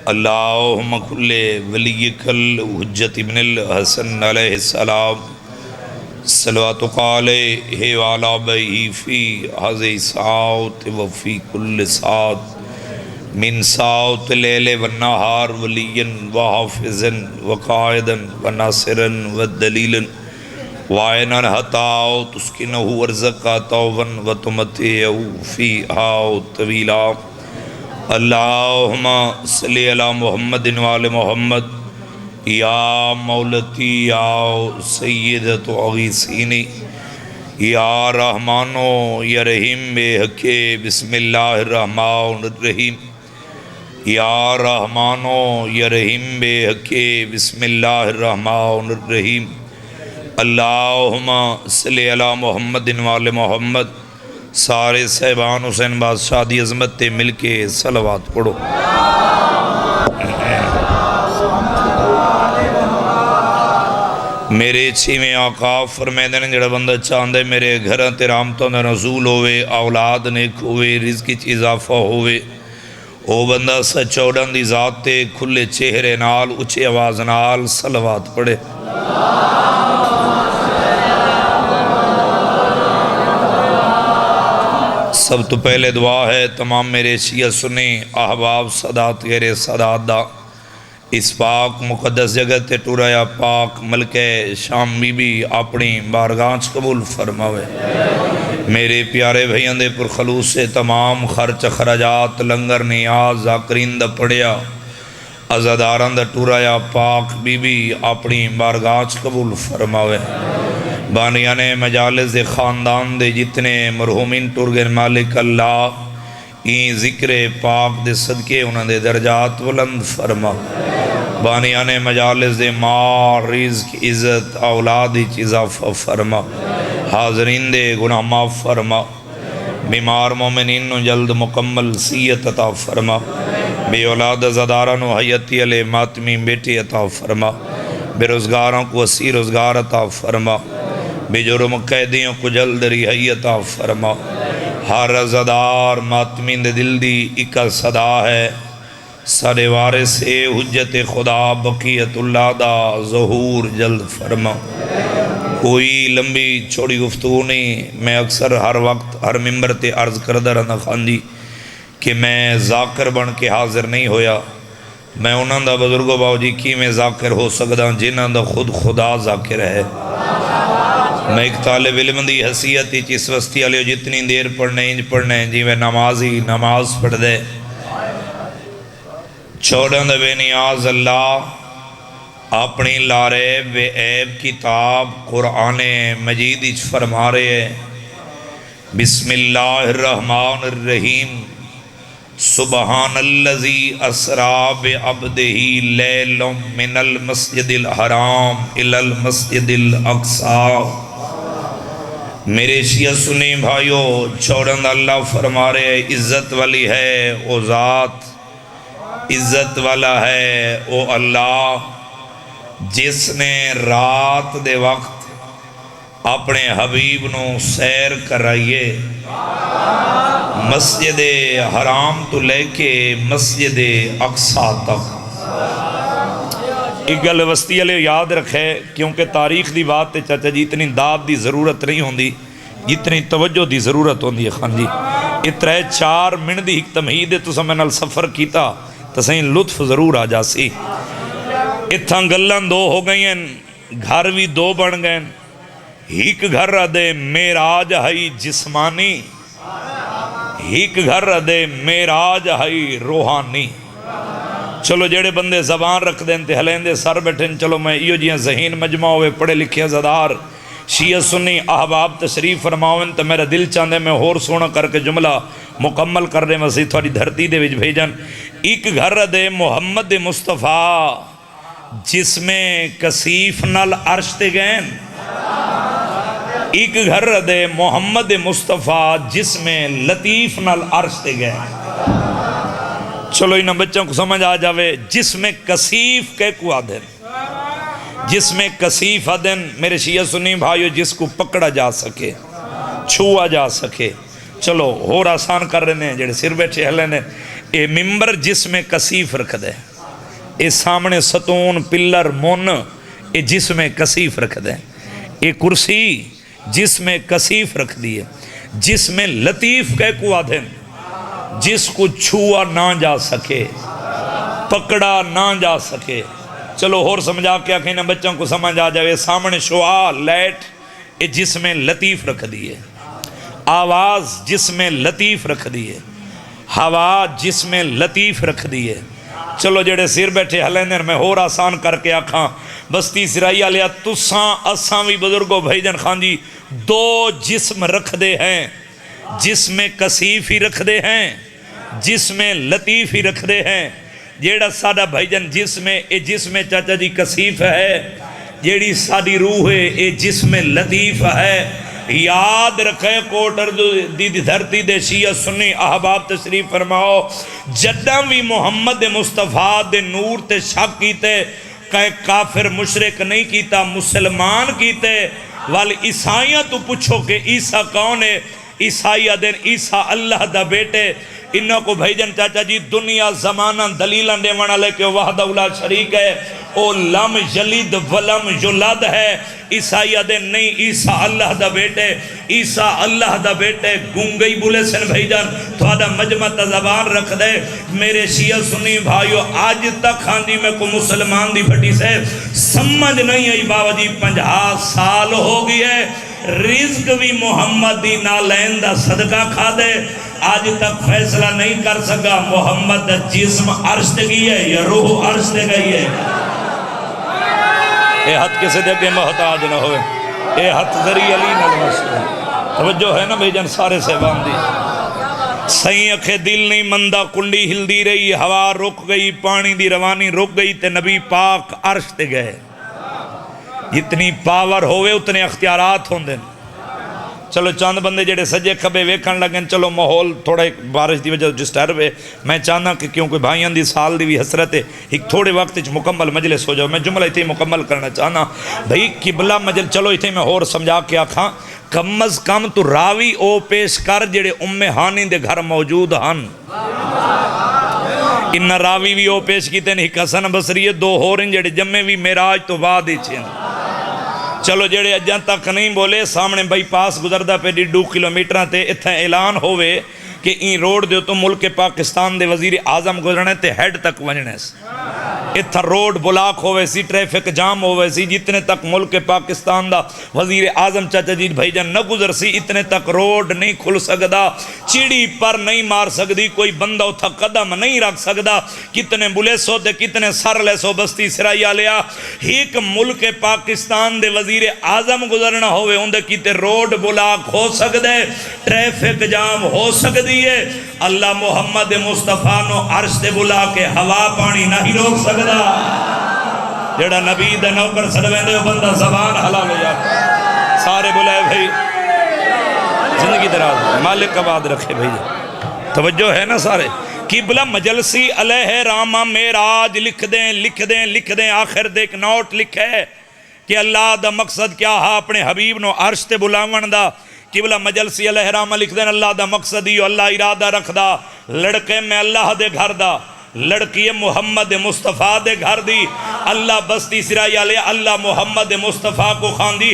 اللہم کل ولیک الحجت ابن الحسن علیہ السلام صلواتک علیہ وعلا بیہ فی حضی ساعت وفی کل ساعت من ساعت لیل والنہار ولیا وحافظا وقائدا وناصرا ودلیلا وعینا حتى تسکنہ ارزقا طوبا وتمتعہ فیہا طویلا اللہم صلی علی محمد وعلی محمد یا مولتی یا سیدت اغیثینی یا رحمانو یا رحیم بے حق بسم اللہ الرحمن الرحیم یا رحمانو یا رحیم بے حق بسم اللہ الرحمن الرحیم اللہم صلی علی محمد وعلی محمد سارے صاحبان حسین بادشاہ دی عظمت تے مل کے صلوات پڑھو۔ میرے چھویں آقا فرمیندے نے جڑا بندہ چاندے میرے گھر تے رحمتوں دا نزول ہوئے، اولاد نیک ہوئے، رزق وچ اضافہ ہوئے، او بندہ سچوڑن دی ذات تے کھلے چہرے نال اچھی آواز نال صلوات پڑھے۔ سب تو پہلے دعا ہے تمام میرے شیعہ سنی احباب صدات غیر صدات دا اس پاک مقدس جگہ تے ٹورایا پاک ملکہ شام بی بی اپنی بارگاہ قبول فرماوے۔ میرے پیارے بھائیوں دے پر خلوص سے تمام خرچ خراجات لنگر نیاز ذاکرین دا پڑیا عزاداران دا ٹورایا پاک بی بی اپنی بارگاہ قبول فرماوے۔ بانیان مجالس دے خاندان دے جتنے مرحومین ٹرگن مالک اللہ این ذکر پاک دے صدقے انہاں دے درجات بلند فرما۔ بانیان مجالس دے مال رزق عزت اولاد اضافہ فرما۔ حاضرین دے گناہ معاف فرما۔ بیمار مومنین نو جلد مکمل صحت عطا فرما۔ بے اولاد زداران و حیاتی علیہ ماتمی بیٹی عطا فرما۔ بے روزگاروں کو وسیع روزگار عطا فرما۔ بے جرم قیدیوں کو جلد رہائی عطا فرما۔ ہر عزادار ماتمین دے دل دی اکا صدا ہے، سارے وارث حجت خدا بقیت اللہ دا ظہور جلد فرما۔ کوئی لمبی چھوڑی گفتگو نہیں، میں اکثر ہر وقت ہر ممبر تے عرض کردہ رہنا خان جی کہ میں ذاکر بن کے حاضر نہیں ہویا۔ میں انہاں دا بزرگو باؤ جی کی میں ذاکر ہو سکدا جنہاں دا خود خدا ذاکر ہے۔ میں ایک طالب علم دی حیثیت اس وستی علیہ جتنی دیر پڑھنے انج پڑھنے جی میں نمازی نماز پڑھ دے چھوڑن دے بے نیاز اللہ اپنی لارے بے عیب کتاب قرآن مجید اچ فرما رہے ہیں۔ بسم اللہ الرحمن الرحیم سبحان اللذی اسرا بعبدہ لیل من المسجد الحرام الى المسجد الاقصی۔ میرے شیعہ سنی بھائیو چھوڑند اللہ فرما رہے عزت والی ہے او ذات، عزت والا ہے او اللہ جس نے رات دے وقت اپنے حبیب نو سیر کرائیے مسجد حرام تو لے کے مسجد اقصی تک۔ ایک گل وسطی علیہ یاد رکھے کیونکہ تاریخ دی بات تے چاچا جی اتنی داد دی ضرورت نہیں ہوندی جتنی توجہ دی ضرورت ہوندی ہے خان جی۔ اترے 4 منٹ دی ایک تمہید تو سمیں سفر کیتا تو سہیں لطف ضرور آ جاسی۔ اتھاں گلن 2 ہو گئی ہیں، گھر بھی 2 بن گئے، ایک گھر دے میراج ہائی جسمانی، ایک گھر دے میراج ہائی روحانی۔ چلو جڑے بندے زبان رکھ دیں تے ہلیں دے سر بیٹھیں، چلو میں ایو جیاں ذہین مجمع ہوئے پڑھے لکھے زدار شیعہ سنی احباب تشریف فرماؤن تو میرا دل چاندے میں اور سونا کر کے جملہ مکمل کر دے مسیح تھوڑی دھرتی دے وچ بھیجن۔ ایک گھر دے محمد مصطفیٰ جس میں کسیف نال عرش تے گئن، ایک گھر دے محمد مصطفیٰ جس میں لطیف نال عرش تے گئن۔ چلو انہاں بچوں کو سمجھ آ جاوے جس میں کسیف کے کو آدھن، جس میں کسیف آدھن میرے شیعہ سنی بھائیو جس کو پکڑا جا سکے چھوا جا سکے۔ چلو اور آسان کر رہے ہیں جڑے سر بیٹھے ہلے نے اے ممبر جس میں کسیف رکھ دے اے سامنے ستون پلر من اے جسم کثیف رکھ دیں، اے کرسی جسم کثیف رکھ دیے، جسم لطیف کہہ کو آدھیں جس کو چھوا نہ جا سکے، پکڑا نہ جا سکے۔ چلو اور سمجھا کیا کہنا بچوں کو سمجھ آ جائے، سامنے شعاع لائٹ اے جسم لطیف رکھ دیے، آواز جسم لطیف رکھ دیے، ہوا جسم لطیف رکھ دیے۔ چلو جڑے سیر بیٹھے ہلیندر میں اور آسان کر کے آکھاں بستی سرائی آلیا تساں اساں بھی بزرگوں بھائی جان خان جی دو جسم رکھ دے ہیں، جسم کثیف ہی رکھ دے ہیں، جسم لطیف ہی رکھ دے ہیں۔ جیڑا سادہ بھائی جان جسم اے جسم چاچا جی کثیف ہے، جیڑی سادی روح ہے اے جسم لطیف ہے۔ یاد رکھے کوٹر دی دھرتی دے شیعہ سنی احباب تشریف فرماؤ، جدہ بھی محمد مصطفیٰ دے نور تے شک کیتے کہ کافر مشرک نہیں کیتا، مسلمان کیتے۔ والی عیسائیاں تو پوچھو کہ عیسیٰ کون ہے؟ عیسائیہ دین عیسیٰ اللہ دا بیٹے۔ انہوں کو بھائی جن چاچا جی دنیا زمانہ دلیلان دے وانا لے کہ وحدہ اولا شریک ہے، او لم یلد ولم یولد ہے۔ عیسائیہ دے نہیں، عیسیٰ اللہ دا بیٹے، عیسیٰ اللہ دا بیٹے۔ گونگئی بولے سن بھائی جان تھوڑا مجمع زبان رکھ دے۔ میرے شیعہ سنی بھائیو آج تک ہاں جی میں کو مسلمان دی بھٹی سے سمجھ نہیں آئی، بابا جی 50 سال ہو گئی ہے، رزق بھی محمد دی نالین دا صدقہ کھا دے، آج تک فیصلہ نہیں کر سکا محمد دا جسم عرش تے گئی ہے یا روح عرش تے گئی ہے۔ اے ہاتھ کسے دے کے محتاج نہ ہوئے، اے ہاتھ ذریعہ علی نہ لمسے۔ توجہ ہے نا بھائی جان سارے سے باندھی سائیں اکھے دل نہیں مندہ کنڈی ہل دی رہی، ہوا رک گئی، پانی دی روانی رک گئی تے نبی پاک عرش تے گئے۔ جتنی پاور ہوئے اتنے اختیارات ہوں دیں۔ چلو چاند بندے جڑے سجے کھبے ویکھن لگیں، چلو ماحول تھوڑا ایک بارش دی وجہ ڈسٹرب ہے، میں چاہنا کہ کیونکہ بھائیاں دی سال دی بھی حسرت ہے ایک تھوڑے وقت مکمل مجلس ہو جاؤ۔ میں جملہ اتنے مکمل کرنا چاہنا بھائی قبلہ مجل چلو اتنے میں اور سمجھا کے آکھاں کم از کم تو راوی او پیش کر جڑے ام ہانی دے گھر موجود ہن۔ انہ راوی بھی او پیش کیتے ہیں، ایک حسن بصری دو ہورن جڑے جمعے بھی معراج تو بعد ہی چھن۔ چلو جڑے اجاں تک نہیں بولے سامنے بائی پاس گزردہ پہ 2 کلومیٹر تے اتھا اعلان ہوئے کہ این روڈ دے تو ملک پاکستان دے وزیر اعظم گزرنے تے ہیڈ تک ونجنے سے اتھا روڈ بلاک ہوئے سی، ٹریفک جام ہوئے سی، جتنے تک ملک پاکستان دا وزیر اعظم چاچا جی بھائی جان نہ گزر سی اتنے تک روڈ نہیں کھل سکدا، چیڑی پر نہیں مار سکدی، کوئی بندہ اتھا قدم نہیں رکھ سکدا۔ کتنے بولیسو تے کتنے سر لیسو بستی سرائی آلیا ایک ملک پاکستان دے وزیر اعظم گزرنا ہوئے اندے کتے روڈ بلاک ہو سکدے، ٹریفک جام ہو سکدی ہے۔ اللہ محمد مصطفیٰ نو عرش دے بلا کے ہوا پانی نہیں روک سکدا۔ جڑا نبی دے نوکر سڑویں دے بندہ زبان حلال ہو جاتا۔ سارے بلائے بھائی زندگی دراز مالک آباد رکھے بھائی، توجہ ہے نا سارے۔ قبلہ مجلسی علیہ رامہ معراج لکھ دیں آخر دے ایک نوٹ لکھے کہ اللہ دا مقصد کیا ہے اپنے حبیب نو عرش تے بلاون دا۔ قبلہ مجلسی علیہ رامہ لکھ دیں اللہ دا مقصد ہی اللہ ارادہ رکھ دا، لڑکے میں اللہ دے گھر دا، لڑکی محمد مصطفیٰ دے گھر دی، اللہ بستی سرائی علیہ اللہ محمد مصطفیٰ کو خاندی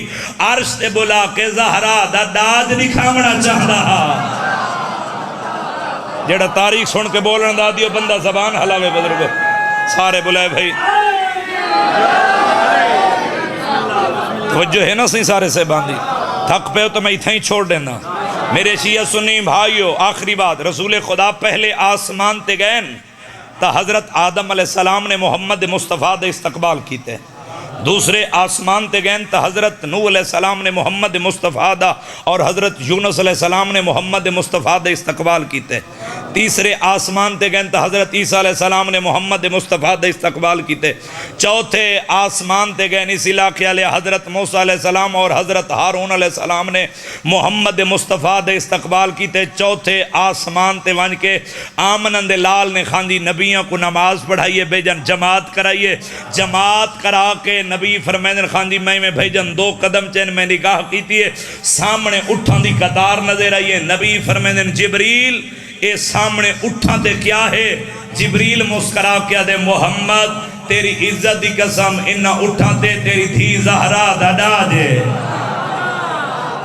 عرش تے بلا کے زہرا دا داج دکھاونا چاہتا ہے۔ جڑا تاریخ سن کے بولنا دا دیو بندہ زبان حلاوے بزرگو سارے بلائے بھائی توجہ ہے نا سی سارے سے باندھی تھک پہ ہو تو میں اتھا ہی چھوڑ دینا۔ میرے شیعہ سنی بھائیو آخری بات، رسول خدا پہلے آسمان تے گئے تا حضرت آدم علیہ السلام نے محمد مصطفیٰ دے استقبال کیتے، دوسرے آسمان تے گئے تا حضرت نوح علیہ السلام نے محمد مصطفیٰ دا اور حضرت یونس علیہ السلام نے محمد مصطفیٰ دے استقبال کیتے، تیسرے آسمان تے گئے تا حضرت عیسیٰ علیہ السلام نے محمد مصطفیٰ دے استقبال کیتے، چوتھے آسمان تے گئے اس علاقے علیہ حضرت موسیٰ علیہ السلام اور حضرت ہارون علیہ السلام نے محمد مصطفیٰ دے استقبال کیتے، چوتھے آسمان تے ون کے آمنند لال نے خاندی نبیوں کو نماز پڑھائیے بے جن جماعت کرائیے، جماعت کرا کے نبی فرمائن خاندی میں بھائی جن 2 قدم چین میں نگاہ کیتی ہے، سامنے اٹھان دی قطار نظر آئیے، نبی فرمائن جبریل اے سامنے اٹھان دے کیا ہے؟ جبریل مسکرا کیا دے محمد تیری عزت دی قسم انہاں اٹھاں تے تیری دھی زہرا دا ڈاجے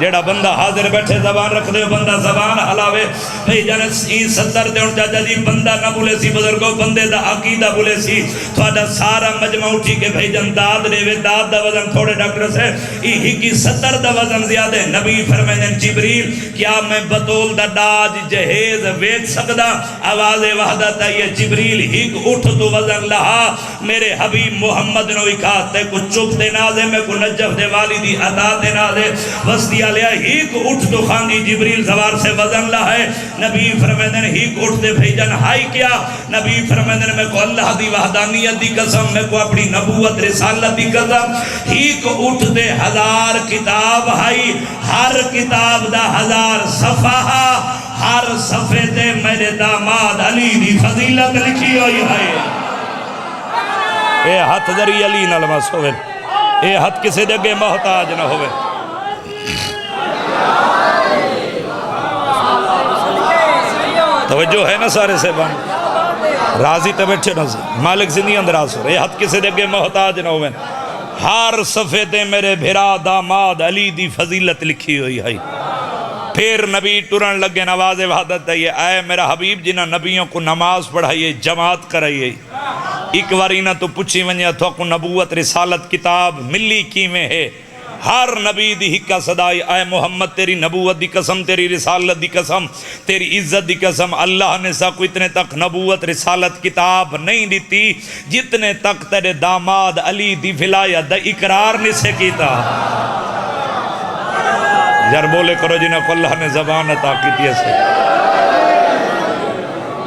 جیڑا بندہ حاضر بیٹھے زبان رکھ دے بندہ زبان حلاوے بھئی جانے این صدر دے ان چاچا جی بندہ نہ بولے سی بزرگو بندے دا عقیدہ بولے سی تھوڑا سارا مجمع اٹھی کے بھئی جان داد دے وے داد دا وزن تھوڑے ڈاکٹر سے ہی کی صدر دا وزن زیادہ نبی فرمائنے جبریل کیا میں بطول دا ڈاج جہیز ویچ سکدا آواز وحدت ہے یہ جبریل ہی اٹھ تو وزن لہا میرے حبیب محمد نو اکھات تے کو چک دے نازے میں کو نجف دے والی دی عطا دے نازے وسطی لیا ہی کو اٹھ تو خاندی جبریل سوار سے وزن لائے نبی فرمیدن ہی کو اٹھ دے بھیجن ہائی کیا نبی فرمیدن میں کو اللہ دی وحدانیت دی قسم میں کو اپنی نبوت رسالت دی قسم ہی کو اٹھ دے 1000 کتاب ہائی ہر کتاب دا 1000 صفحہ ہر صفحے دے میرے داماد علی دی فضیلت لکھی ہوئی ہے اے ہاتھ ذری علی نلمس ہوئے اے ہاتھ کسے دے محتاج نہ ہوئے توجہ ہے نا سارے سے بان راضی تے بیٹھے نا مالک زندگی اندراز ہو رہے حد کسے دے کے محتاج نہ ہوئے ہر صفحے تے میرے بھرا داماد علی دی فضیلت لکھی ہوئی ہے پھر نبی ٹرن لگے نواز وحدت ہے اے میرا حبیب جنہ نبیوں کو نماز پڑھائیے جماعت کرائیے ایک وارینہ تو پوچھی ونیا تو کو نبوت رسالت کتاب ملی کی میں ہے ہر نبی دی حکا صدائی اے محمد تیری نبوت دی قسم تیری رسالت دی قسم تیری عزت دی قسم اللہ نے سا کو اتنے تک نبوت رسالت کتاب نہیں دیتی جتنے تک تیرے داماد علی دی ولایت دا اقرار نہیں سے کیتا یار بولے کرو جنہ کو اللہ نے زبان عطا کیتی ہے سے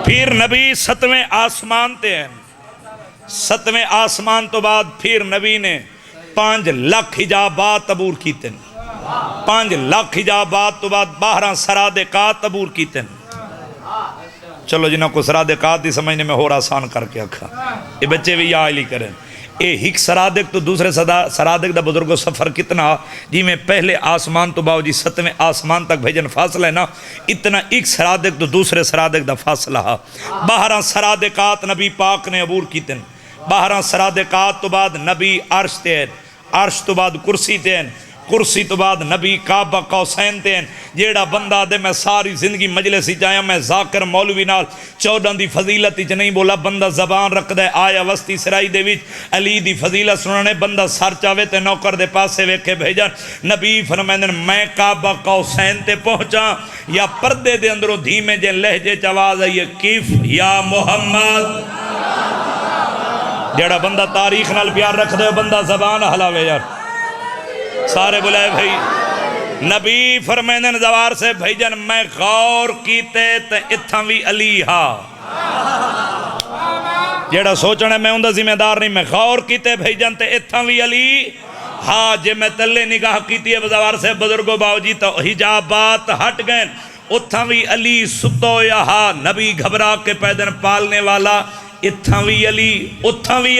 پھر نبی 7ویں آسمان تے ہیں 7ویں آسمان تو بعد پھر نبی نے 5 لاکھ حجابات عبور کیتے ہیں 5 لاکھ حجابات تو بعد 12 سرادقات عبور کیتے ہیں چلو جنہوں کو سرادقات ہی سمجھنے میں ہو رہا آسان کر کے اکھا یہ بچے بھی یا علی کریں اے ہک سرادق تو دوسرے سرادق دا بزرگو سفر کتنا جی میں پہلے آسمان تو باو جی 7ویں آسمان تک بھیجن فاصلہ ہے نا اتنا ایک سرادق تو دوسرے سرادق دا فاصلہ 12 سرادقات نبی پاک نے عبور کیتے ہیں 12 سرادقات تو بعد نبی عرش تین عرش تو بعد کرسی تین کرسی تو بعد نبی کعبہ قوسین تین جیڑا بندہ دے میں ساری زندگی مجلسی جایا میں ذاکر مولوی نال 14 دی فضیلت چ نہیں بولا بندہ زبان رکھ دے آیا وسطی سرائی دے وچ علی دی فضیلت سنانے بندہ سر چاوے تے نوکر دے پاسے ویکھے بھیجن نبی فرمائندن میں کعبہ قوسین تے پہنچا یا پردے دے اندروں دھیمے جے لہجے چواز ہے یہ کیف یا محمد جیڑا بندہ تاریخ نال پیار رکھ دے بندہ زبان حلاوے یار سارے بلائے بھائی نبی فرمائندن زوار سے بھیجن میں غور کیتے تے اتھاں وی علی ہا جیڑا سوچنے میں اندھا ذمہ دار نہیں میں غور کیتے بھیجن تے اتھاں وی علی ہاں جے میں تلے نگاہ کیتی ہے زوار سے بزرگو باو جی تو حجابات ہٹ گئے اتھاں وی علی ستو یا ہا نبی گھبرا کے پیدن پالنے والا اتھاں وی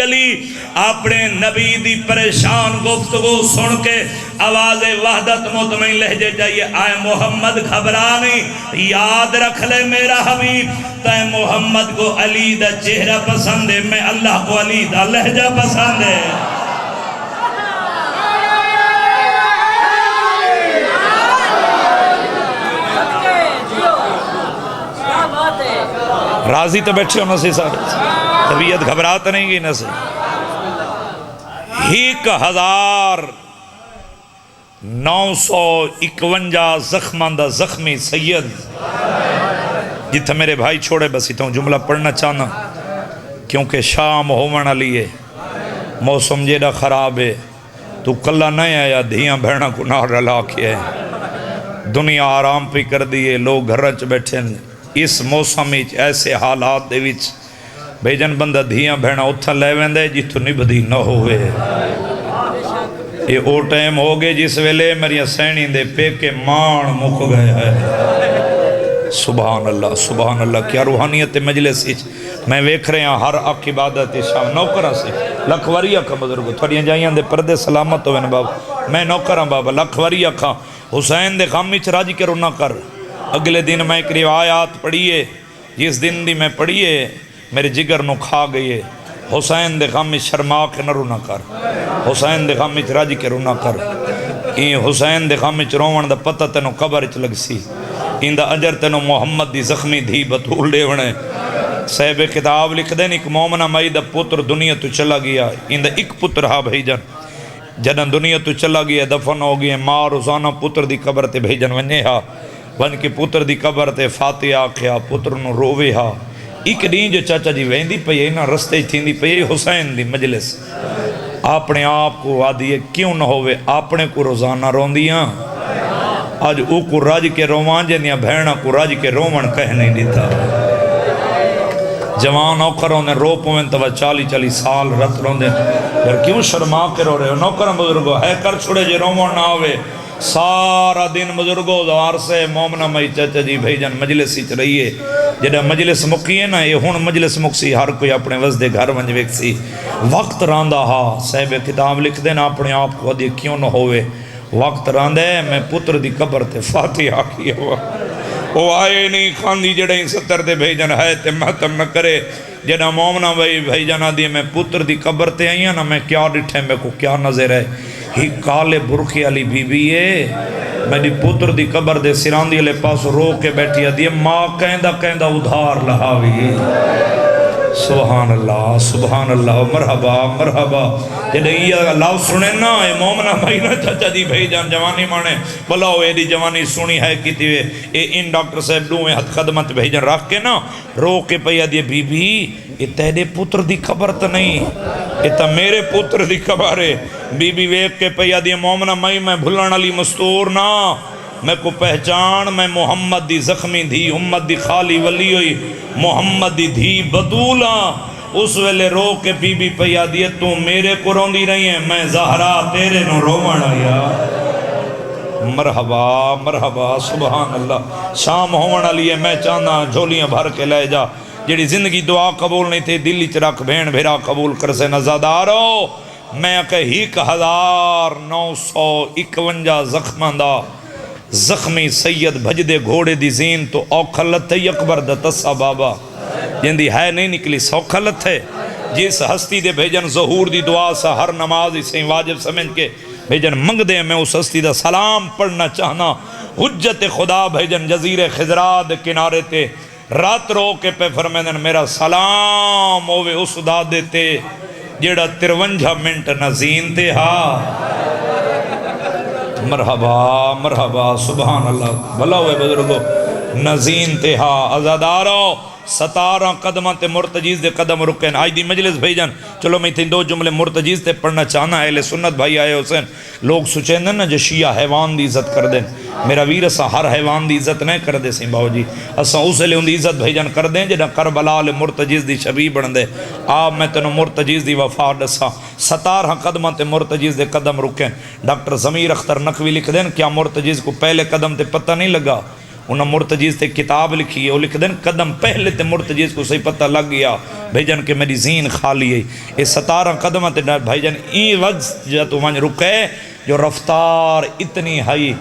علی اپنے نبی دی پریشان گفتگو سن کے آواز وحدت مطمئن لہجے جائیے آئے محمد گھبرا نہیں یاد رکھ لے میرا حبیب تے محمد کو علی دا چہرہ پسند ہے میں اللہ کو علی دا لہجہ پسند ہے راضی تو بیٹھے ہو نسی سارے طبیعت گھبرات نہیں گی نسی 1951 زخماندہ زخمی سید جتھا میرے بھائی چھوڑے بس ہوں جملہ پڑھنا چاہنا کیونکہ شام ہومن علی ہے موسم جیڑا خراب ہے تو کلہ نہیں آیا دھیاں بھرنا کو نہ رلا کیا ہے دنیا آرام پہ کر دیئے لوگ گھر رچ بیٹھے اس موسم ایسے حالات دے وچ بھیجن بندہ دھیاں بہنا اتھا لے ویندے جتو نبدی نہ ہوئے یہ او ٹائم ہو گئے جس ویلے میری سینی دے پے کے مان مک گئے ہے سبحان اللہ کیا روحانیت مجلس میں ویکھ رہے ہیں ہر اک عبادت شام نوکرہ سے لکھوری اکھا بزرگو تھوڑیاں جائیاں دے پردے سلامت ہوئے بابا میں نوکرہ بابا لکھوری اکھا حسین دے غامی چراجی کرو نہ کر اگلے دن میں ایک روایات پڑھیے جس دن دی میں پڑھیے میرے جگر نو کھا گئے حسین دے غم شرما کے نہ رونا کر، حسین دے غم رج کے رونا کر، این حسین دے غم رون دا پتہ تینوں قبر چ لگ سی، این دا اجر تینوں محمد دی زخمی دھی بطول دے ونے۔ صاحب کتاب لکھ دین ایک مومنہ مائی دا پتر دنیا تو چلا گیا، این دا ایک پتر ہا بھیجن جنہ دنیا تو چلا گیا دفن ہو گیا، ماں روزانہ پتر دی قبر تے بھیجن ونجے ہا، ون کے پتر دی قبر تے فاتحہ آکھیا، پتر نو رووے ہا۔ ایک دین جو چاچا جی ویندی پئی نا رستے تھیندی پئی حسین دی مجلس، اپنے آپ کو آدھی کیوں نہ ہوئے اپنے کو روزانہ روندیاں، آج او کو راج کے روان جنیا بھیڑا کو راج کے رومن کہہ نہیں دیتا۔ جوان نوکروں نے رو پویں تو 40 سال رت رون دے، پھر کیوں شرما کے رو رہے ہو؟ نوکروں بزرگو ہے کر چھوڑے جی رومن نہ ہوئے، سارا دن بزرگو دوار سے مومنہ مائی چچا جی بھیجن مجلس ہی رہیے، جڑا مجلس مکی ہے نا یہ ہون مجلس مکسی، ہر کوئی اپنے وزدے گھر ونج ویکسی، وقت راندہ ہا۔ صاحب کتاب لکھ دینا اپنے آپ کو ادھی کیوں نہ ہوئے، وقت راندہ ہے میں پتر دی قبر تے فاتحہ کیا ہوا، وہ آئے نہیں خاندی جڑے ہی 70 دے بھیجن ہے تے محتم نہ کرے، جڑا مومنہ بھیجن آدھی میں پتر دی قبر تے آئیاں نا میں کیا ڈٹھے میں کو کیا نظر ہے، ہی کالے برخی علی بی بی ہے، میں دی پتر دی قبر دے سراندی علی پاس رو کے بیٹھی آدھی ماں کہندہ ادھار لہاوی، سبحان اللہ سبحان اللہ، مرحبا مرحبا۔ جدے یہ اللہ سنے نا اے مومنہ بھائی نا چچا دی بھائی جان جوانی مانے بلاو اے دی جوانی سنی ہے کیتی وے، اے ان ڈاکٹر صاحب دوئے حد خدمت بھائی جان رکھ کے نا رو کے پیا دی بی بی اے تیرے پتر دی خبر تا نہیں، اے تا میرے پتر دی خبر ہے۔ بی بی ویک کے پیا دی مومنہ مائی میں بھلن علی مستور نا، میں کو پہچان میں محمد دی زخمی دھی امت دی خالی ولی ہوئی محمد دی دھی بدولا، اس ویلے رو کے بی بی پیا دیئے تو میرے کو روندی رہی ہیں میں زہرا تیرے نو رومن آیا۔ مرحبا مرحبا سبحان اللہ۔ شام ہون علی ہے میں چاہنا جھولیاں بھر کے لے جا، جیڑی زندگی دعا قبول نہیں تھی دلی چرک بھین بھیرا قبول کر سے نزادارو، میں کہ 1951 زخمان دا زخمی سید بھجدے گھوڑے دی زین تو اوکھلت ہے اکبر دا تسا بابا، جن دی ہے نہیں نکلی سوکھلت ہے، جس ہستی دے بھیجن ظہور دی دعا سا ہر نماز اسے واجب سمجھ کے بھیجن منگ دے، میں اس ہستی دا سلام پڑھنا چاہنا، حجت خدا بھیجن جزیر خضرات کنارے تے رات رو کے پہ فرمیدن میرا سلام ہوئے اس دادے تے جیڑا 53 منٹ نزین تے ہا۔ مرحبا مرحبا سبحان اللہ، بھلا ہوئے بزرگو نزین تے ہا ازادارو 17 قدمہ تے مرتجیز دے قدم رکن۔ آج دی مجلس بھائی جان چلو میں تین 2 جملے مرتجیز تے پڑھنا چاہنا، اہل سنت بھائی آئے حسین لوگ سوچیں نا جو شیعہ حیوان دی عزت کر دیں، میرا ویر اسا ہر حیوان دی عزت نہیں کر دے سی باو جی، اسا اسے لئے ان دی عزت بھائی جان کر دیں جنہا کربلا لے مرتجیز دی شبیہ بڑھ دے۔ آپ میں تنو مرتجیز دی وفا ڈسا 17 قدمہ تے مرتجیز دے قدم رکیں۔ ڈاکٹر ضمیر اختر نقوی لکھ دیں کیا مرتجیز کو پہلے قدم تے پتہ نہیں لگا، انہوں مرتجیز تے کتاب لکھی ہے، وہ لکھ دیں قدم پہلے تے مرتجیز کو صحیح پتہ لگ گیا بھائی جان کہ میری زین خالی ہے۔ یہ 17 قدمہ تے بھائی جان این وقت جاتو وانج رکے جو رفتار اتنی ہائی،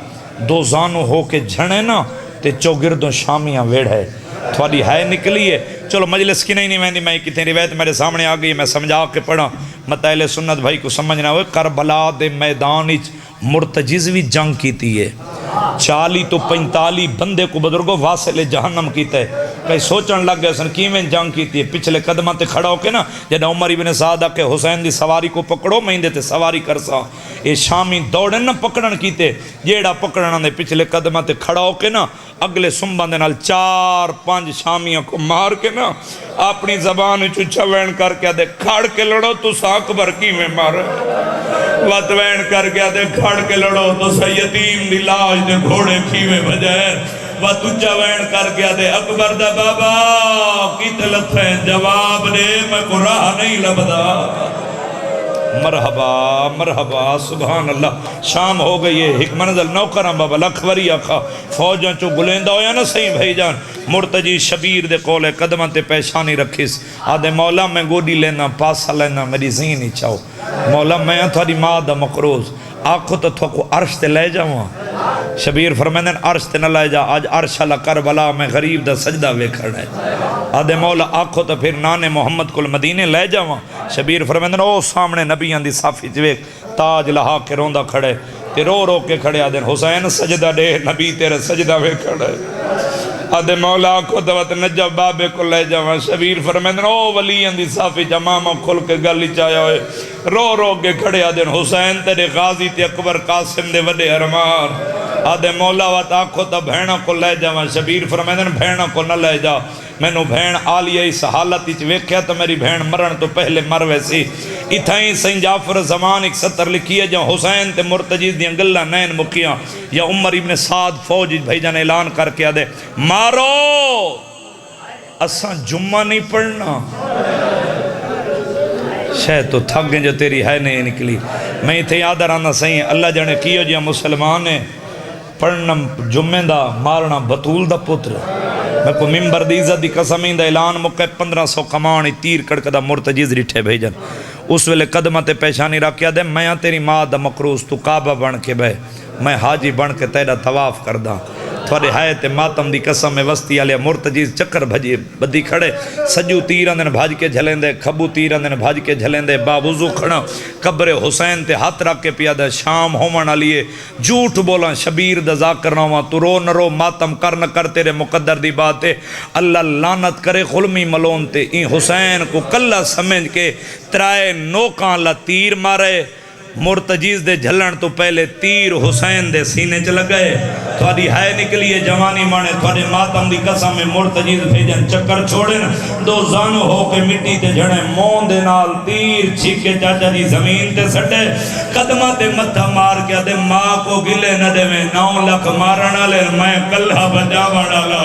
2 زانو ہو کے جھنے نا تے چوگردوں شامیاں ویڑ ہے تھوڑی ہے نکلی ہے۔ چلو مجلس کی نہیں ویندی، میں کتنی روایت میرے سامنے آ گئی میں سمجھا کے پڑھا، متعلق سنت بھائی کو سمجھنا ہوئے کربلا دے میدان اچ مرتجز بھی جنگ کیتی ہے، 40 تو 45 بندے کو بزرگوں واصل جہنم کیتے ہیں۔ کئی سوچن لگ گئے سن کیویں جنگ کیتی ہے، پچھلے قدمہ تے کھڑا ہو کے نا جدہ عمر ابن سعدہ کے حسین دی سواری کو پکڑو میں اندے تے سواری کرسا، یہ شامی دوڑن نا پکڑن کیتے، جیڑا پکڑن دے پچھلے قدمہ تے کھڑا ہو کے نا اگلے سنبان دے نال 4-5 شامیوں کو مار کے نا اپنی زبان چچا وین کر کے دے کھاڑ کے لڑو تو ساکبر کی میں مار وات وین کر کے دے کھاڑ کے لڑو تو سیتیم دی لاج دے گھوڑے کھیوے بجائر وات اچا وین کر کے دے اکبر دا بابا کی تلت ہے جواب دے میں کو راہ نہیں لبدا۔ مرحبا مرحبا سبحان اللہ۔ شام ہو گئی ہے ایک منزل نوکران بابا لکھوری آخا فوجاں چو گلیندہ ہویا نا صحیح بھائی جان، مرتجی شبیر دے قولے قدمہ تے پیشانی رکھیس آدھے مولا میں گوڑی لینا پاسا لینا میری زین ہی چاہو، مولا میں تھوڑی ماں دا مقروض آنکھو تو تھو کو عرش تے لے جاؤں شبیر فرمیندن عرش تے نہ لائے جا، آج عرش علی کربلا میں غریب دا سجدہ ویکھنا ہے۔ آدھے مولا آکھو تو پھر نانے محمد کل مدینے لے جاواں۔ شبیر فرمیندن او سامنے نبیاں دی صافی ویکھ تاج لہا کے روندا کھڑے تے رو رو کے کھڑے، آدھے حسین سجدہ دے، نبی تیرے سجدہ ویکھنا ہے۔ آدھے مولا کو دوت نجب بابے کو لے جاواں۔ شبیر فرمیندن او ولیاں دی صافی جمامہ کھل کے گلی چایا ہوئے رو رو کے کھڑے، آدھے حسین تیرے غازی تے اکبر قاسم دے وڈے ارمان۔ آدھے مولا وات آکھو تا بھینہ کو لے جاواں۔ شبیر فرمیندن بھینہ کو نہ لے جا، میں نو بھین آلیہ اس حالت اچ ویکھیا تو میری بھین مرن تو پہلے مر ویسی۔ اتھائیں سین جعفر زمان ایک سطر لکھی ہے جہاں حسین تے مرتجیز دیاں گلہ نین مکیاں، یا عمر ابن سعد فوج بھائی جان اعلان کر کے آدھے مارو اساں جمعہ نہیں پڑھنا۔ شاید تو تھک گئے جو تیری ہے نہیں نکلی۔ میں اتھے یاد رانا صحیح ہے، اللہ جانے کیو جہاں مسلمان ہے پڑھنا جمعہ دا مارنا بطول دا پتر۔ میں کو ممبر دی عزت دی قسمین دا اعلان مکہ 1500 کمان تیر کڑکدہ مرتجیز رٹھے بھیجن۔ اس ویلے قدمہ تے پیشانی رکھیا دے میں تیری ماں دا مقروض تو کعبہ بن کے بے، میں حاجی بن کے تیرا طواف کردہ۔ تھوڑے حیات ماتم دی قسم میں وسطی علیہ مرتجیز چکر بھجی بدی کھڑے، سجو تیران دن بھاج کے جھلیں دے، کھبو تیران دن بھاج کے جھلیں دے، باوضو کھڑا قبر حسین تے ہاتھ رکھ کے پیادہ شام ہومن علیہ جھوٹ بولا شبیر دا ذاکر نہ ہوا تو رو نہ رو ماتم کر نہ کر تیرے مقدر دی بات ہے۔ اللہ لعنت کرے خلمی ملون تے این حسین کو کلہ سمجھ کے ترائے نوکاں اللہ تیر مارے، مرتجیز دے جھلن تو پہلے تیر حسین دے سینے چ لگئے۔ تھوڑی ہے نکلیے جوانی مانے تھوڑے ماتم دی قسم میں مرتجیز بھیجن چکر چھوڑن دو زانو ہو کے مٹی تے جھڑے مون دے نال تیر چھکے چاچا دی زمین تے سٹے قدمہ تے متھا مار کے دے ماں کو گلے نہ دے میں 9 لکھ مارنا لے میں کلہ بجا بڑا لا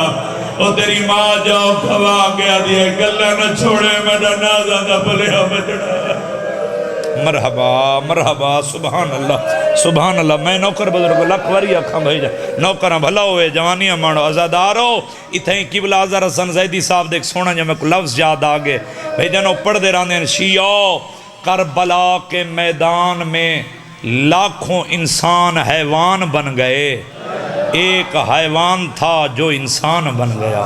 او تیری ماں جاؤ کھوا گیا دیئے گلہ نہ چھوڑے میڈا نازہ دا بلیا بجڑا۔ مرحبا مرحبا سبحان اللہ سبحان اللہ۔ میں نوکر بزرگ لکھ وری اکھاں بھائی جا نوکراں بھلا ہوئے جوانیاں مانو ازادارو۔ اتھیں قبلہ آزار حسن زیدی صاحب دیکھ سونا جو میں کو لفظ یاد آگے بھائی جانو پڑھ دے راندے شیعو کربلا کے میدان میں لاکھوں انسان حیوان بن گئے، ایک حیوان تھا جو انسان بن گیا۔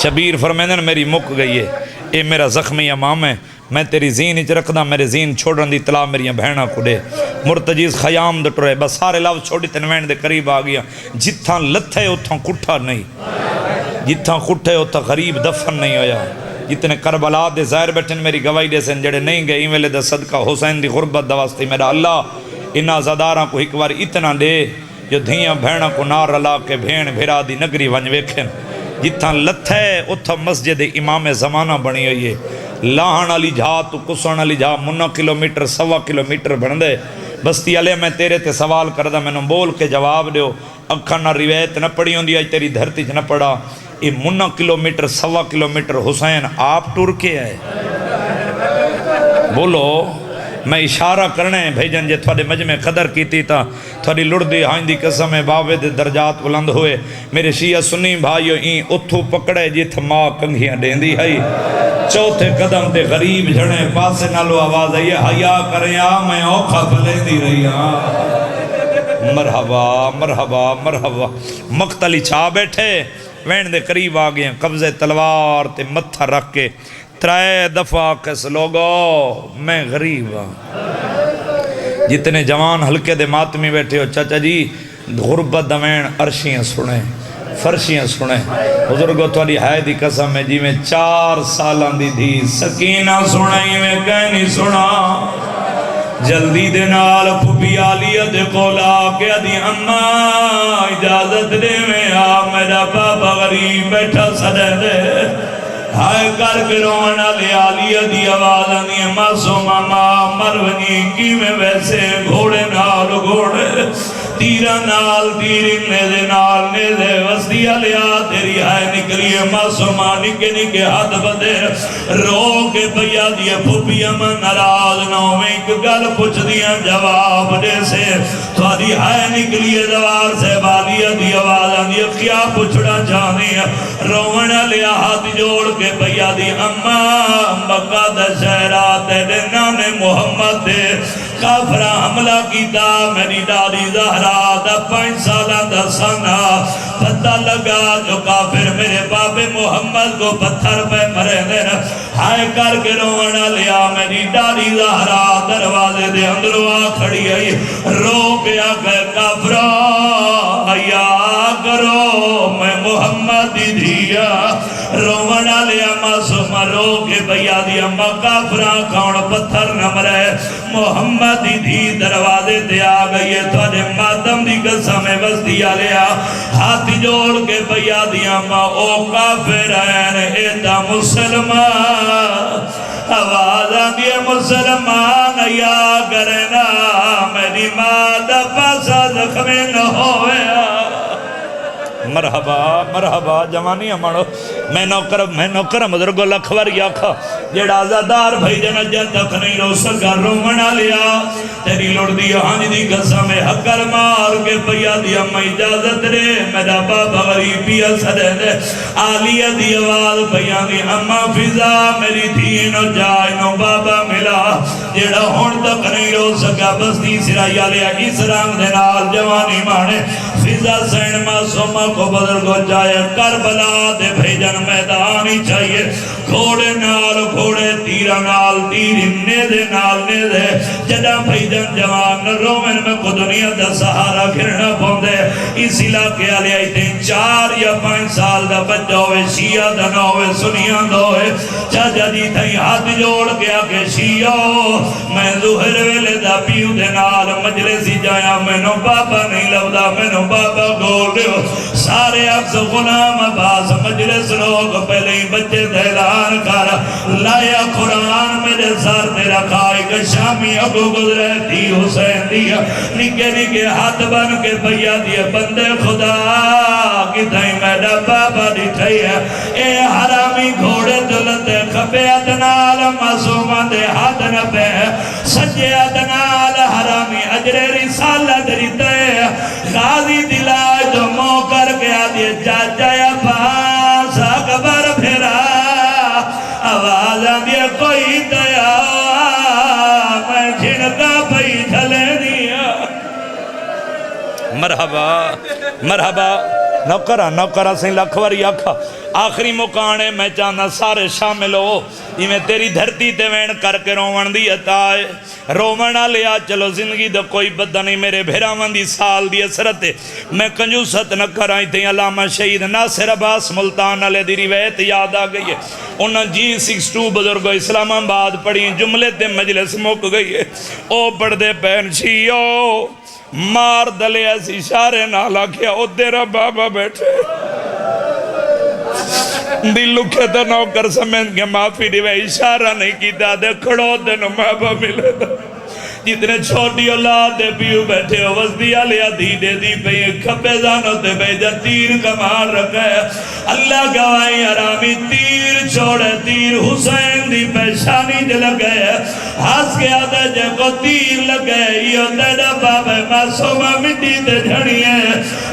شبیر فرمیندن میری مک گئی ہے، اے میرا زخمی امام ہے، میں تیری زین اچ رکھدا میرے زین چھوڑن دی اطلاع میری بہنہ کو دے۔ مرتجیز خیام دے ٹرے بس سارے لفظ چھوڑی تنوین دے قریب آ گیا۔ جتھاں لتھے اتھاں کٹھا نہیں، جتھاں کٹھے اتھاں غریب دفن نہیں ہویا۔ جتنے کربلا دے ظاہر بیٹھن میری گواہی دے سن جڑے نہیں گئے این ویلے دے صدقہ حسین دی غربت دواستی میرا اللہ انہاں زداراں کو ایک بار اتنا دے جو دھیاں بہنہ کو نار رلا کے بھین بھیرا دی نگری ونج ویکھن۔ جتھاں لتھے اتھاں مسجد امام زمانہ بنی ہوئی ہے۔ لاہن علی جھا تو کسن علی جھا 1 کلومیٹر 1.25 کلومیٹر بن دے۔ بستی علیہ میں تیرے تے سوال کردہ میں نے بول کے جواب دیو، اکھاں نہ روایت نہ پڑھی ہوں دی آج تیری دھرتی نہ پڑھا۔ یہ 1 کلومیٹر 1.25 کلومیٹر حسین آپ ٹور کے ہے۔ بولو میں اشارہ کرنے بھیجن جے تھوڑے مجمع قدر کیتی تا تھوڑی لڑدی ہائندی قسم بابے دے درجات بلند ہوئے۔ میرے شیعہ سنی بھائیو این اتھو پکڑے جیت ماں کنگھیاں دین دی ہے۔ چوتھے قدم تے غریب جھڑے پاسے نالو آواز ہے یہ حیاء کریں آ میں اوکھا بھلے دی رہی ہاں۔ مرحبا مرحبا مرحبا۔ مقتلی چھا بیٹھے وین دے قریب آگئے قبضے تلوار تے متھا رکھ کے 3 دفعہ کس لوگو میں غریب ہاں۔ جتنے جوان ہلکے دے ماتمی بیٹھے ہو چچا جی غربت دوین عرشیاں سنے فرشیاں سنے بزرگو تھوڑی ہے دی قسم ہے جی میں 4 سالان دی تھی سکینہ سنائی میں کہنی سنا جلدی دے نال پھوپی آلیت قولا کیا دی اماں اجازت دے میں آ میرا بابا غریب بیٹھا سدے دے ہائے کر کے رونا لے آلیت دی آواز آنی معصومہ ماں مرونی کی میں ویسے گھوڑے نال گھوڑے تیرہ نال تیرین نیزے نال نیزے وسطی علیا تیری آئے نکلیے معصومہ نکے نکے حد بدے رو کے بیا دیا پھوپی امن نراز نویں ایک گل پچھ دیا جواب دے سے تھوڑی آئے نکلیے دوار سے بالیا دی آواز آنی کیا پچھڑا جانی رومن علیا ہاتھ جوڑ کے بیا دی اماں مکہ دا شہرات دے نام محمد دے کافرہ حملہ کیتا میری ڈالی زہرا دا 5 سالہ دا سانا پتہ لگا جو کافر میرے باب محمد کو پتھر پہ مرے دیر ہائے کر کے رونا لیا میری ڈالی زہرا دروازے دے اندروں آ کھڑی آئی رو کے آگے کافرہ یا کرو میں محمد دیا رونا لیا معصوم رو کے بیا دیا کافرہ کون پتھر نہ مرے محمد دی دروازے دے آ گئی ہے تھوڑے ماتم دی قسم بس دیا لیا ہاتھ جوڑ کے بیا دیا ماں او کافرین ایتا مسلمان آواز آدھی مسلمان یا کرنا میری ماں دا پاسا زخمی نہ ہوئے مرحبا مرحبا جوانی امانو میں نوکر مدرگو لکھور یاکھا جیڑا آزادار بھائی جنجل تک نہیں رو سکا رومنا لیا تیری لڑ دیا ہانی دی قسم حقر مار کے پیا دیا میں اجازت رے میرا بابا غریبی سدے دے آلیہ دی آواز پیا دی اما فضا میری دینو جائنو بابا ملا جیڑا ہون تک نہیں رو سکا بس تیسرا یا لیا اس رنگ دے نال جوانی مانے فضا سین معصومہ کو بدل کو جائے کربلا دے بھیجن میدانی چاہیے گھوڑے نال گھوڑے تیرہ نال تیر نیدے نال نیدے جڑا بھیجن جوان رومن میں کو دنیا دا سہارا گھرنا پوندے اس علاقے آلے آئی تھے 4 یا 5 سال دا بچہ ہوئے شیعہ دا نہ ہوئے سنیاں دا ہوئے چاچا جی تھیں ہاتھ جوڑ کے آکے شیعہ میں ظہر ویلے دا پیو دے نال مجلسی جایا میں نو بابا نہیں لبدا میں نو بابا گول دیو سارے عکس غلام عباس مجلس لوگ پہلے ہی بچے دہلان کارا لایا قرآن میرے سار تیرا کھائی کہ شامی اگو گزرے تھی حسین دیا نکے نکے ہاتھ بن کے بھیا دیا بندے خدا کی تھائی میڈا بابا دکھائی ہے اے حرامی گھوڑے دلتے کھپے ادنال معصومان دے ہاتھ نپے سجے ادنال حرامی اجر رسالہ دریتے غازی دلا جو مو کر کے آدھے چاچا یا پاس اکبر پھرا آواز آدھے کوئی دیا میں جھنکا پئی جھلے دیا مرحبا مرحبا نوکرہ سے لکھوری آکھا آخری مکانے میں چاہنا سارے شامل ہو یہ میں تیری دھرتی تے وین کر کے رومن دی عطائے رومنہ لیا چلو زندگی دا کوئی بدہ نہیں میرے بھیراون دی سال دی اثرتے میں کنجوست نہ کرائی تھی علامہ شہید ناصر عباس ملتان علیہ دی روایت یاد آ گئی ہے انہاں G62 بزرگو اسلام آباد پڑھی جملے تے مجلس مک گئی ہے او پڑھ دے پہن شیعو مار دلے ایسی اشارے نالا کیا او تیرا بابا بیٹھے دل لکھے تو نوکر سمجھ کے معافی دیوے اشارہ نہیں کی دا دے کھڑو دے نو بابا ملے دا جتنے چھوٹی اولاد دے پیو بیٹھے ہو وزدیا لیا دی پہ کھپے زانو تے بیجا تیر کمار رکھے اللہ گوائی حرامی تیر چھوڑے تیر حسین دی پیشانی دے لگے ہاس کے آدھے جے کو تیر لگے یہ تیڑا بابے معصومہ مٹی تے جھڑیے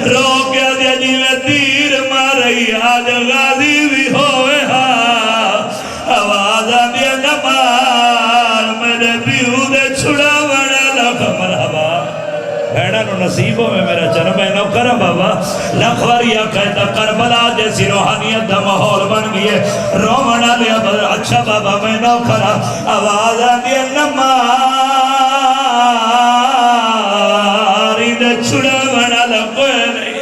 رو کے آدھے جی میں تیر مارئی آج غازی بھی ہوئے آواز آدھے نمار میرے پیو دے چھڑا بھیڑا نو نصیبوں میں میرا جنم ہے نوکر بابا لکھوریا کہتا کربلا جیسی روحانیت دا ماحول بن گئے رومنا لیا بدر اچھا بابا میں نوکرہ آواز آدھے نماری دے چھڑا بنا لگوے نہیں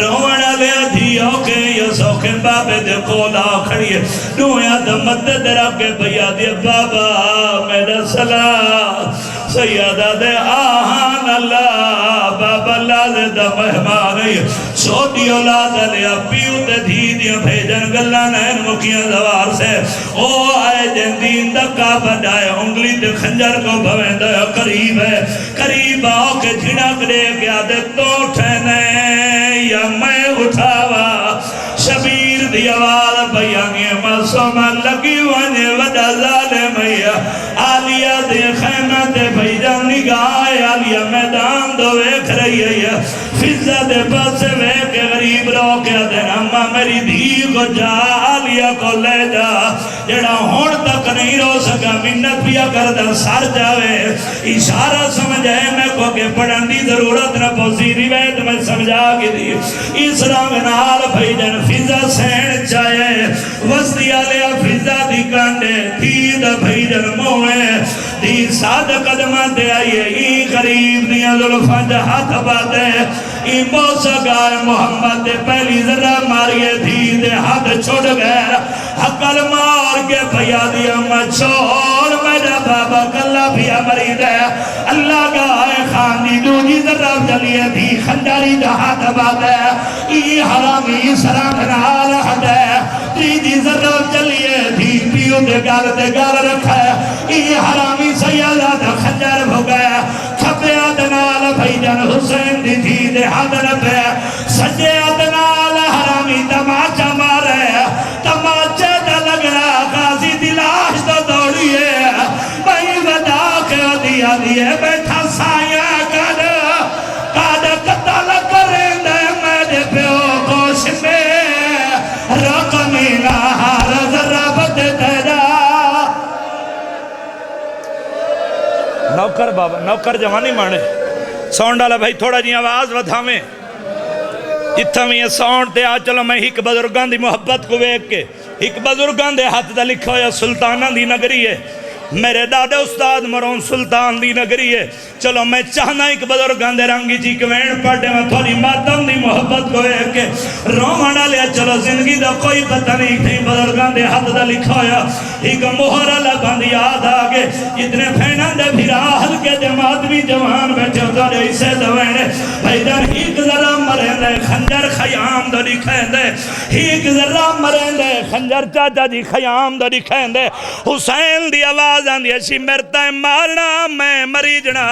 رومنا لیا دھیو کے یہ سوکھن بابے دے کولا کھڑی ہے دویا دا مدد رکھے بھیا دے بابا میرا سلام سیدہ دے آہان اللہ بابا اللہ دے مہمان چھوٹی اولاد لیا پیو تے دھی دیا بھیجن گلہ نین مکیاں زوار سے او آئے جن دین دکا بڑھائے انگلی تے خنجر کو بھوین دیا قریب ہے قریب آؤ کے جھنک دے گیا دے تو ٹھینے یا میں اٹھاوا شبیر دی آواز بیانی معصومہ لگی وانے وجہ ظالم آلیہ دے خیمہ دے بھیجان نگاہ آلیہ میدان دو ایک رہی ہے فضہ دے پاس وے کے غریب رو کے دے اما میری دھی کو جالیا کو لے جا جڑا ہون تک نہیں رو سکا منت پیا کردہ سار جاوے اشارہ سمجھے میں کو کہ پڑھن دی ضرورت نہ پوسی روایت میں سمجھا کی دی اس رنگ نال بھائی جن فضا سین چاہے وسطی آلیا فضا دی کانڈے تھی دا بھائی جن موے دی ساد قدمہ دے آئیے ای غریب دیا ظلفہ جہات باتے ای موسیٰ گائے محمد دے پہلی ذرہ ماریے تھی دے ہاتھ چھوڑ گئے حقل مار کے پیا دیا مچھوڑ میرا بابا کلہ بھی امرید ہے اللہ کا آئے خاندی دوجی ذرہ جلیے تھی خنجاری جہات باتے ای حرامی سرانگ نال حد ہے تیجی ذرہ جلیے تھی پیو دے گال رکھا ہے ای حرامی سیادہ دا خنجر ہو گیا کھپے آدنال بھائی جن حسین دی تھی دے حد نبے سجے آدنال حرامی تماچہ مارے تماچے دا لگ رہا غازی دلاش دا دوڑیے بھائی ودا کے دیا دیے بیٹھا سایہ کر قتل کریں دے میرے پیو کوش میں رقمی نہار ذرابت تیرا نوکر بابا نوکر جوانی مانے ساؤنڈ ڈالا بھائی تھوڑا جی آواز ودھا میں جتھا میں یہ ساؤنڈ تے آ چلو میں ایک بزرگان دی محبت کو ویک کے ایک بزرگان دے ہاتھ دا لکھا ہویا سلطانہ دی نگری ہے میرے دادے استاد مرون سلطان دی نگری ہے چلو میں چاہنا ایک بزرگان دے رنگی جی کوین پڑھے میں تھوڑی ماتم دی محبت کو ہے کہ رومانہ لیا چلو زندگی دا کوئی پتہ نہیں تھی بزرگان دے ہاتھ دا لکھا ہویا ایک مہر اللہ بند یاد آگے جتنے پھینن دے پھرا ہلکے جماعت بھی جوان بیٹھے ہوتا دے اسے دوینے بھائی در ایک ذرا مرین دے خنجر خیام دا لکھیں دے ایک ذرا مرین دے خنجر چاچا جی خیام دا لکھیں دے حسین دی آواز آندھی اچھی مرتا ہے مارنا میں مری جنا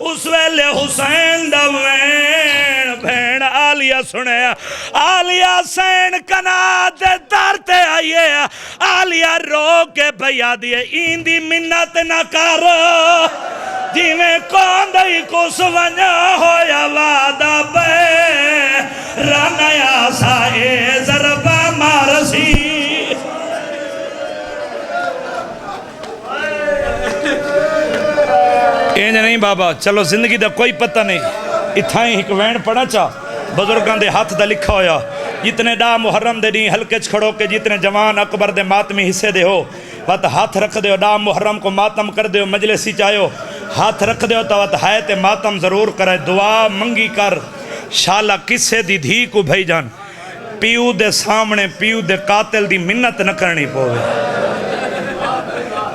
اس ویلے حسین دا وین بھین آلیہ سنے آلیہ سین کنات دارتے آئیے آلیہ رو کے بھیا دیے این دی منت نہ کر جی میں کون دائی کو سونیا ہویا وعدہ بے رانیا سائے ضربہ مارسی اینج نہیں بابا چلو زندگی دا کوئی پتہ نہیں اتھائیں ایک وین پڑھا چاہ بزرگان دے ہاتھ دا لکھا ہویا جتنے دا محرم دے نہیں ہلکے چھڑو کے جتنے جوان اکبر دے ماتمی حصے دے ہو وقت ہاتھ رکھ دے ہو دا محرم کو ماتم کر دے ہو مجلسی چاہے ہو ہاتھ رکھ دے ہو تو وقت ہائے ماتم ضرور کرے دعا منگی کر شالہ کسے دی دھی کو بھائی جان پیو دے سامنے پیو دے قاتل دی منت نہ کرنی پوے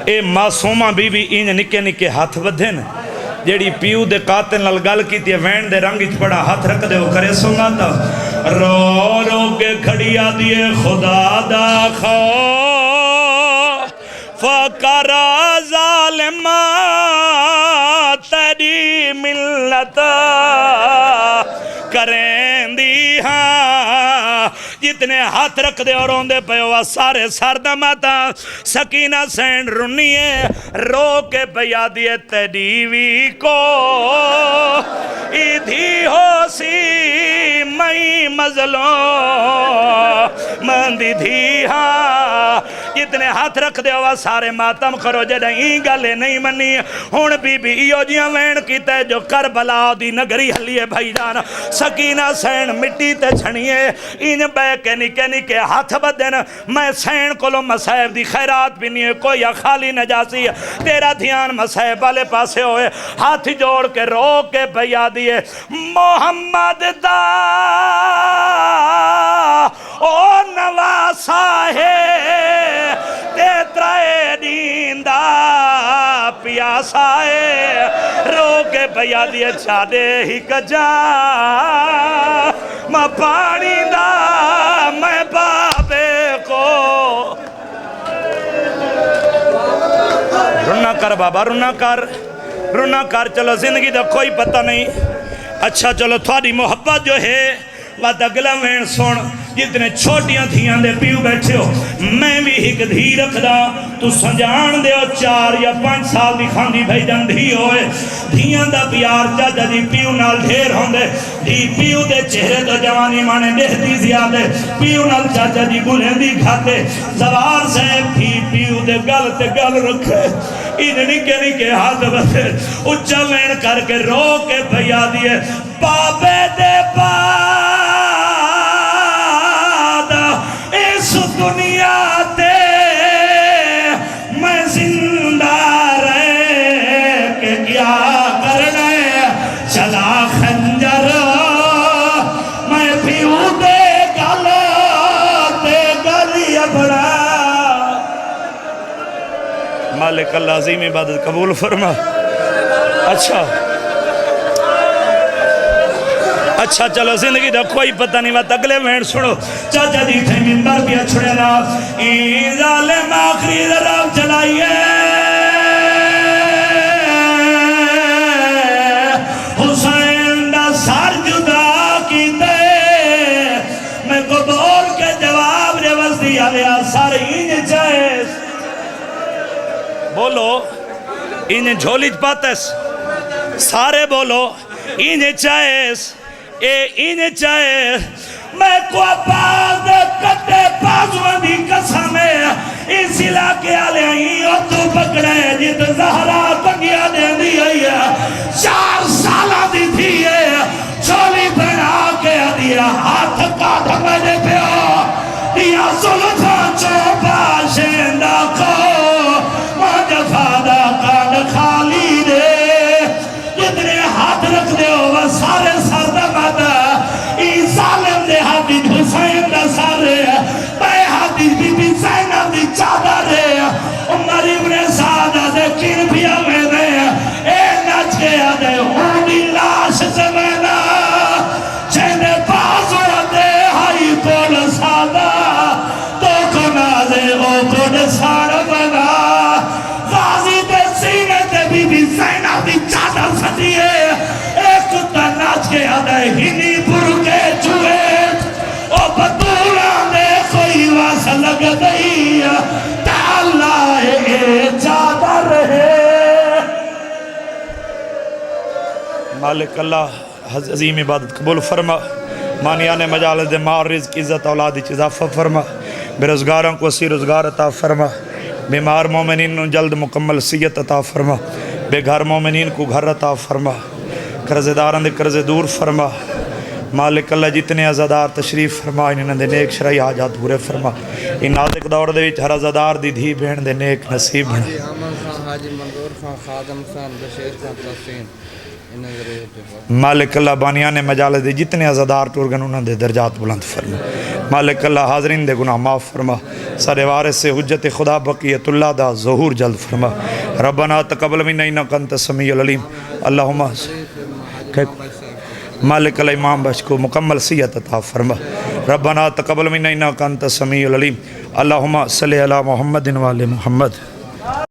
اے معصومہ بی بی این نکے نکے ہاتھ بدھے نا جیڑی پیو دے قاتل نال گل کی تے وین دے رنگ اچ پڑا ہاتھ رکھ دے ہو کرے سنگا تا رو رو کے کھڑیا دیے خدا دا خوف فکر ظالمہ تیری ملت کریں دی ہاں جتنے ہاتھ رکھ دے اور روندے پہ ہوا سارے سردہ ماتا سکینہ سین رنیے رو کے پیا دیے تیریوی کو ایدھی ہو سی مئی مظلوں مندی دھی ہاں جتنے ہاتھ رکھ دے ہوا سارے ماتم کرو جے نہیں گلے نہیں منی ہون بی بی ایو جیاں وین کیتے جو کربلا دی نگری حلیے بھائی جانا سکینہ سین مٹی تے چھنیے ان بے کے نکے نکے ہاتھ بدن میں سین کولو مسائب دی خیرات بھی نہیں ہے کوئی خالی نجاسی ہے تیرا دھیان مسائب والے پاسے ہوئے ہاتھ جوڑ کے رو کے بیا دیے محمد دا او نواسا ہے تیترائے دیندہ پیاسا ہے رو کے بیا دیے چاڑے ہی کجا میں پانی دا میں بابے کو رنا کر بابا رنا کر چلو زندگی دا کوئی پتہ نہیں اچھا چلو تھوڑی محبت جو ہے وقت اگلا وین سن جتنے چھوٹیاں تھیاں دے پیو بیٹھے ہو میں بھی ایک دھی رکھ دا تو سجان دے 4 یا 5 سال دی کھاندی بھائی جان دھی ہوئے دھیاں دا پیار چاچا جی پیو نال ڈھیر ہوندے دھی پیو دے چہرے تو جوانی مانے دہتی زیادے پیو نال چاچا جی گلیں دی کھاتے زوار سے پیو دے گل تے گل رکھے انہیں نکے نکے ہاتھ بسے اچھا وین کر کے رو کے بھیا دیئے پاپے دے بعد اس دنیا تے میں زندہ رہے کہ کیا کرنے چلا خنجر میں پیو دے گل تے گلی بڑا مالک اللہ عظیم عبادت قبول فرما اچھا چلو زندگی دا کوئی پتہ نہیں بات اگلے وین سنو چاچا جی تھے منبر پیا چھڑے نا این ظالم آخری ذراب چلائیے حسین دا سار جدا کی دے میں کو بول کے جواب ریوز دیا لیا سار این چاہیس بولو این جھولیج پاتس سارے بولو این چاہیس این چاہے میں کو باز کتے بازوان دی قسم ہے اس علاقے آلے آئیں اور تو پکڑے جت زہرا تنگیا دے دی آئی ہے 4 سالہ دی تھی ہے چھولی بنا کے دیا ہاتھ کاٹ مجھے پیو دیا سلطہ چوپا شیندہ کو مجفادہ کاٹ خالی دے جتنے ہاتھ رکھ دے ہو وہ سارے سردہ ماتا ای ظالم دے حدیث حسین دا سارے بے حدیث بی بی زینب دی چادر دے عمر ابن سعدہ دے کن پیا میں دے اے نچ گیا دے ہونی لاش زمینہ چھنے بازو دے ہائی کول سادہ تو کنا دے او کول سار بنا غازی دے سینے دے بی بی زینب دی چادر سدیے ایک تناچ کے آدھے ہنی پر کے چویت او بدولان دے کوئی واس لگ دئی تعالیٰ اے چادر ہے مالک اللہ عظیم عبادت قبول فرما مانیان مجالس دے مار رزق عزت اولادی اضافہ فرما بے روزگاروں کو اسی روزگار عطا فرما بیمار مومنین کو جلد مکمل صحت عطا فرما بے گھر مومنین کو گھر عطا فرما قرض داران دے قرض دور فرما مالک اللہ جتنے عزادار تشریف فرما انہوں دے نیک شرعی حاجات پورے فرما ان نازک دور دے وچ ہر عزادار دی دھی بہن دے نیک نصیب بنا حاجی احمد خان حاجی منظور خان خادم خان بشیر خان تحسین مالک اللہ بانیان مجالس دے جتنے عزادار ٹورگن انہوں دے درجات بلند فرما مالک اللہ حاضرین دے گناہ معاف فرما سارے وارث سے حجت خدا بقیت اللہ دا ظہور جلد فرما ربنا تقبل منا انک انت السمیع العلیم اللہم مالک اللہ امام بخش کو مکمل صحت عطا فرما ربنا تقبل منا انک انت السمیع العلیم اللہم صلی علی محمد و آل محمد